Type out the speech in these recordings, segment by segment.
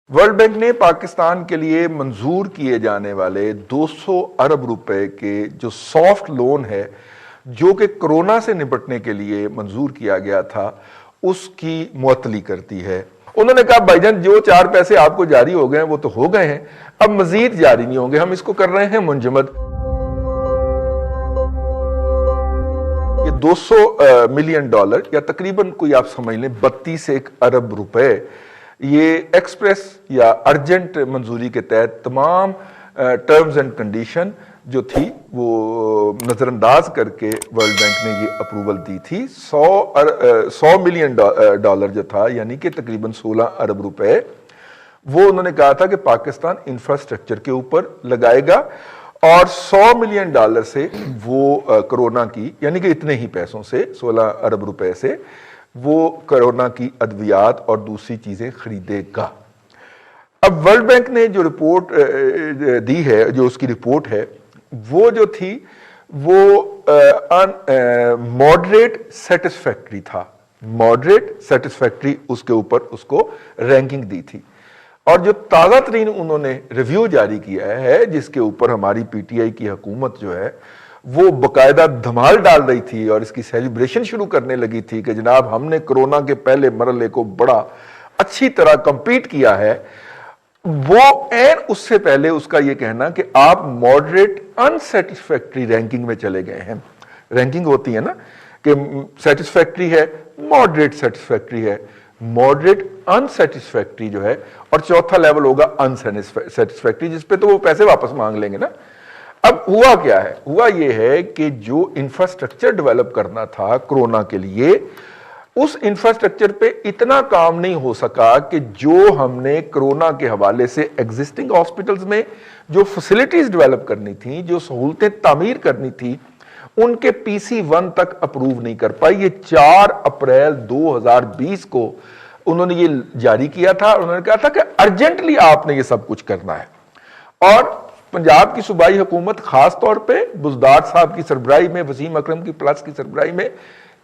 World bank ने पाकिस्तान के लिए मंजूर किए जाने वाले 200 अरब रुपए के जो सॉफ्ट लोन है जो कि कोरोना से निपटने के लिए मंजूर किया गया था उसकी मुअत्तली करती है। उन्होंने कहा भाईजान जो 4 पैसे आपको जारी हो गए हैं वो तो हो गए हैं, अब मजीद जारी नहीं होंगे, हम इसको कर रहे हैं मुंजमद। ये 200 मिलियन डॉलर या तकरीबन कोई आप समझ लें 32 अरब रुपए ये एक्सप्रेस या अर्जेंट मंजूरी के तहत तमाम टर्म्स एंड कंडीशन जो थी वो नज़रअंदाज करके वर्ल्ड बैंक ने ये अप्रूवल दी थी। 100 मिलियन डॉलर जो था यानी कि तकरीबन 16 अरब रुपए वो उन्होंने कहा था कि पाकिस्तान इंफ्रास्ट्रक्चर के ऊपर लगाएगा और 100 मिलियन डॉलर से वो कोरोना की यानी कि इतने ही पैसों से 16 अरब रुपए से वो कोरोना की अद्वियात और दूसरी चीजें खरीदेगा। अब वर्ल्ड बैंक ने जो रिपोर्ट दी है, जो उसकी रिपोर्ट है वो जो थी वो मॉडरेट सेटिस्फैक्ट्री था, मॉडरेट सेटिस्फैक्ट्री उसके ऊपर उसको रैंकिंग दी थी। और जो ताज़ा तरीन उन्होंने रिव्यू जारी किया है जिसके ऊपर हमारी पीटीआई की हुकूमत जो है वो बकायदा धमाल डाल रही थी और इसकी सेलिब्रेशन शुरू करने लगी थी कि जनाब हमने कोरोना के पहले मरहले को बड़ा अच्छी तरह कंपीट किया है, वो एन उससे पहले उसका ये कहना कि आप मॉडरेट अनसेटिस्फैक्ट्री रैंकिंग में चले गए हैं। रैंकिंग होती है ना कि सेटिस्फैक्ट्री है, मॉडरेट सेटिस्फैक्ट्री है, मॉडरेट अनसेटिस्फैक्ट्री जो है, और चौथा लेवल होगा अनसेटिस्फैक्ट्री जिस पे तो वो पैसे वापस मांग लेंगे ना। अब हुआ क्या है, हुआ ये है कि जो इंफ्रास्ट्रक्चर डेवलप करना था कोरोना के लिए उस इंफ्रास्ट्रक्चर पे इतना काम नहीं हो सका कि जो हमने कोरोना के हवाले से एग्जिस्टिंग हॉस्पिटल्स में जो फैसिलिटीज डेवलप करनी थी, जो सहूलतें तामीर करनी थी, उनके PC1 तक अप्रूव नहीं कर पाई। ये 4 अप्रैल 2020 को उन्होंने ये जारी किया था। उन्होंने कहा था कि अर्जेंटली आपने ये सब कुछ करना है। और पंजाब की सूबाई हुकूमत खास तौर पे बुज़दार साहब की सरबराही में, वसीम अकरम की प्लस की सरबराही में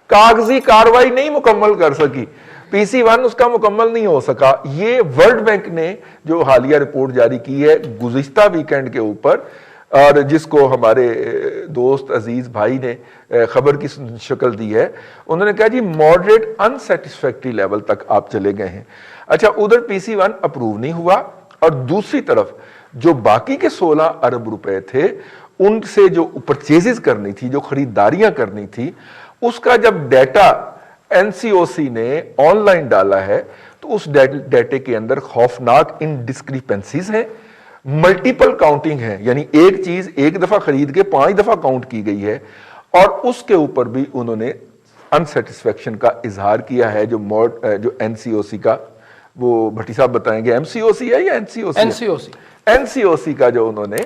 कागजी कार्रवाई नहीं मुकम्मल कर सकी, PC1 उसका मुकम्मल नहीं हो सका। ये वर्ल्ड बैंक ने जो हालिया रिपोर्ट जारी की है गुज़िश्ता वीकेंड के ऊपर, और जिसको हमारे दोस्त अजीज भाई ने खबर की शक्ल दी है, उन्होंने कहा जी मॉडरेट अनसेटिस्फैक्ट्री लेवल तक आप चले गए हैं। अच्छा, उधर PC1 अप्रूव नहीं हुआ और दूसरी तरफ जो बाकी के 16 अरब रुपए थे उनसे जो परचेजेस करनी थी, जो खरीदारियां करनी थी, उसका जब डाटा NCOC ने ऑनलाइन डाला है तो उस डाटे के अंदर खौफनाक इनडिस्क्रिपेंसीज हैं, मल्टीपल काउंटिंग है, यानी एक चीज एक दफा खरीद के 5 दफा काउंट की गई है। और उसके ऊपर भी उन्होंने अनसेटिस्फैक्शन का इजहार किया है। जो NCOC का, वो भट्टी साहब बताएंगे MCOC है या NCOC? NCOC का जो उन्होंने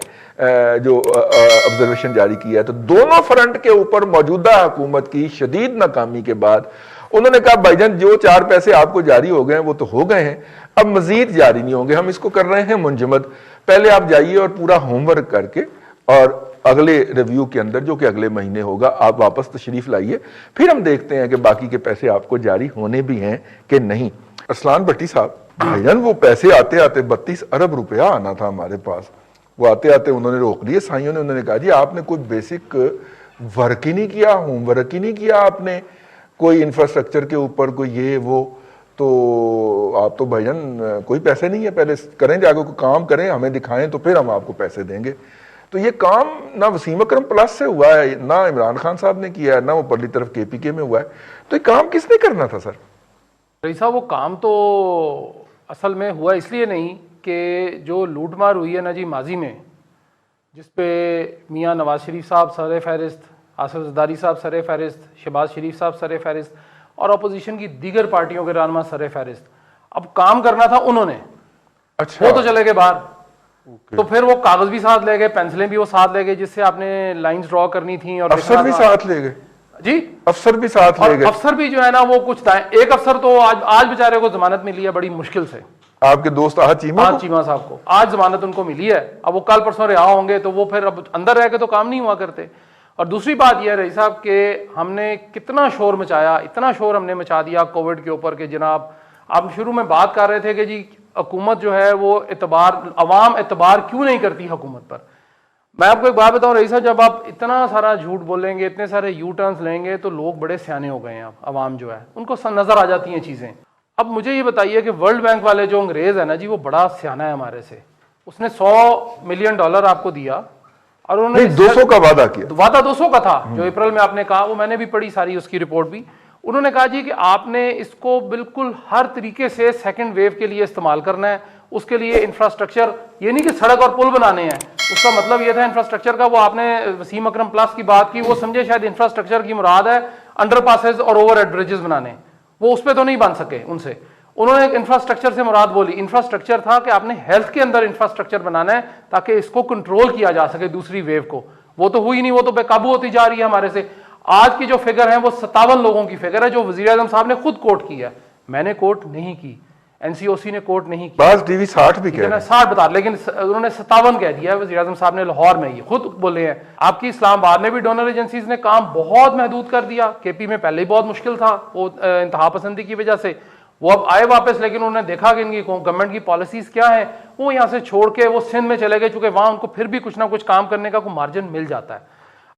जो ऑब्जर्वेशन जारी किया है, तो दोनों फ्रंट के ऊपर मौजूदा हुकूमत की शदीद नाकामी के बाद उन्होंने कहा भाईजान जो 4 पैसे आपको जारी हो गए हैं वो तो हो गए हैं, अब मजीद जारी नहीं होंगे, हम इसको कर रहे हैं मुंजमद। पहले आप जाइए और पूरा होमवर्क करके और अगले रिव्यू के अंदर जो कि अगले महीने होगा आप वापस तशरीफ लाइए, फिर हम देखते हैं कि बाकी के पैसे आपको जारी होने भी हैं कि नहीं। अरसलान भट्टी साहब, भाईजान वो पैसे आते आते 32 अरब रुपया आना था हमारे पास, वो आते आते उन्होंने रोक लिए साइयों ने। उन्होंने कहा जी आपने कोई बेसिक वर्क ही नहीं किया, होमवर्क ही नहीं किया आपने, कोई इंफ्रास्ट्रक्चर के ऊपर कोई ये वो, तो आप तो भाईजान कोई पैसे नहीं है, पहले करें जाकर कोई काम करें, हमें दिखाएं तो फिर हम आपको पैसे देंगे। तो ये काम ना वसीम अकरम प्लस से हुआ है, ना इमरान खान साहब ने किया है, ना वो परली तरफ KPK में हुआ है, तो ये काम किसने करना था सर? रईस साहब, वो काम तो असल में हुआ इसलिए नहीं कि जो लूटमार हुई है ना जी माजी में, जिस पे मियाँ नवाज शरीफ साहब सर फहरिस्त, आसिफ जरदारी साहब सर फहरिस्त, शहबाज शरीफ साहब सर फहरिस्त और अपोजिशन की दीगर पार्टियों के रहनुमा सर फहरिस्त, अब काम करना था उन्होंने। अच्छा, वो तो चले गए बाहर, तो फिर वो कागज भी साथ ले गए, पेंसिलें भी वो साथ ले गए जिससे आपने लाइंस ड्रॉ करनी थी, और अफसर भी साथ ले गए जी, अफसर भी साथ ले गए। अफसर भी जो है ना वो कुछ था, एक अफसर तो आज बेचारे को जमानत मिली है बड़ी मुश्किल से, आपके दोस्त चीमा साहब को आज जमानत उनको मिली है। अब वो कल परसों रिहा होंगे तो वो फिर अब अंदर रह के तो काम नहीं हुआ करते। और दूसरी बात यह है रईस साहब कि हमने कितना शोर मचाया, इतना शोर हमने मचा दिया कोविड के ऊपर कि जनाब आप शुरू में बात कर रहे थे कि जी حکومت جو ہے وہ عوام اعتبار کیوں نہیں کرتی حکومت پر. میں آپ کو ایک بات بتاؤں رئیس صاحب, جب آپ اتنا سارا جھوٹ بولیں گے, اتنے سارے یو ٹرنس لیں گے, تو لوگ بڑے سیانے ہو گئے ہیں. اب عوام جو ہے ان کو نظر آ جاتی ہیں چیزیں. اب مجھے یہ بتائیے کہ ورلڈ بینک والے جو انگریز ہے نا جی, وہ بڑا سیانہ ہے ہمارے سے. اس نے $100 ملین آپ کو دیا, اور انہوں نے 200 کا وعدہ کیا. وعدہ 200 کا تھا جو اپریل میں آپ نے کہا, وہ میں نے بھی پڑھی ساری اس کی رپورٹ بھی. انہوں نے کہا جی کہ آپ نے اس کو بالکل ہر طریقے سے سیکنڈ ویو کے لیے استعمال کرنا ہے. اس کے لیے انفراسٹرکچر, یہ نہیں کہ سڑک اور پل بنانے ہیں, اس کا مطلب یہ تھا انفراسٹرکچر کا. وہ آپ نے وسیم اکرم پلس کی بات کی, وہ سمجھے شاید انفراسٹرکچر کی مراد ہے انڈر پاسز اور اوور ہیڈ بریجز بنانے. وہ اس پہ تو نہیں بن سکے ان سے. انہوں نے انفراسٹرکچر سے مراد بولی, انفراسٹرکچر تھا کہ آپ نے ہیلتھ کے اندر انفراسٹرکچر بنانا ہے تاکہ اس کو کنٹرول کیا جا سکے دوسری ویو کو. وہ تو ہوئی نہیں, وہ تو بے قابو ہوتی جا رہی ہے ہمارے سے. آج کی جو فگر ہے وہ 57 لوگوں کی فگر ہے جو وزیر اعظم صاحب نے خود کوٹ کی ہے. میں نے کوٹ نہیں کی, این سی او سی نے کوٹ نہیں کی, بعض ٹی وی 60 بھی کہہ رہے ہیں. 60 بتا, لیکن انہوں نے 57 کہہ دیا ہے وزیر اعظم صاحب نے لاہور میں, یہ خود بولے ہیں. آپ کی اسلام آباد میں بھی ڈونر ایجنسیز نے کام بہت محدود کر دیا. کے پی میں پہلے ہی بہت مشکل تھا وہ انتہا پسندی کی وجہ سے. وہ اب آئے واپس, لیکن انہوں نے دیکھا کہ ان کی گورنمنٹ کی پالیسیز کیا ہیں, وہ یہاں سے چھوڑ کے وہ سندھ میں چلے گئے, چونکہ وہاں ان کو پھر بھی کچھ نہ کچھ کام کرنے کا کوئی مارجن مل جاتا ہے.